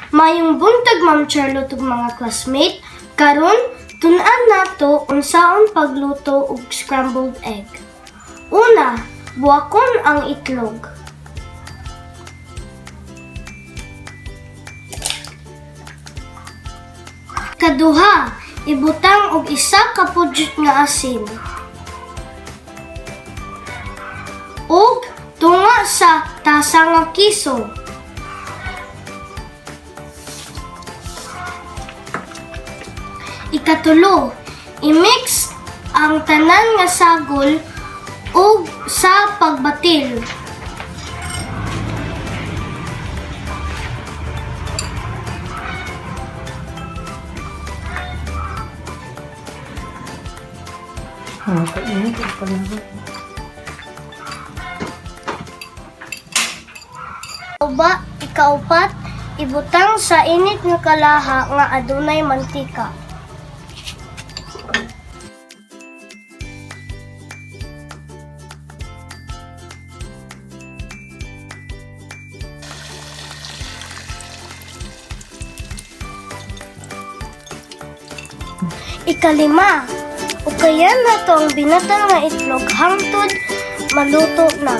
Mayong buntag Ma'am Charlotte ug mga classmate, karon tun-an nato unsaon pagluto og scrambled egg. Una, buakon ang itlog. Kaduha, ibutang og isa ka pudyut nga asin. Ug tunga sa tasa nga kiso. Ikatulo, i-mix ang tanan nga sagol ug sa pagbatil. Ikaupat, ibutang sa init nga kalaha nga adunay mantika. Ikalima, ukayan na to ang binatal nga itlog hangtod maluto na.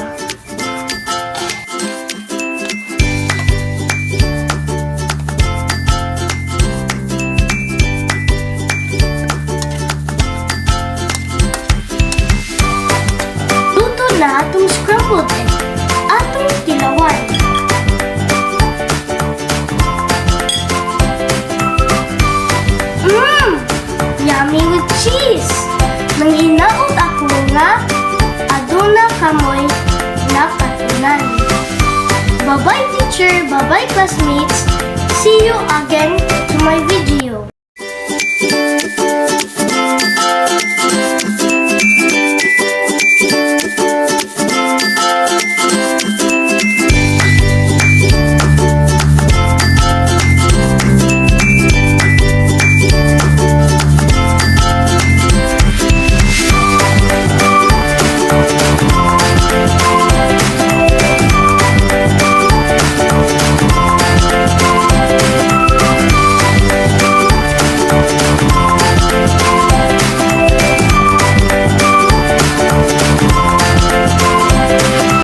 Luto na atong scrambled egg. Atong tilawan. Yummy with cheese! Nanghinaot ako nga aduna kamoy na katunan. Bye-bye teacher, bye-bye classmates.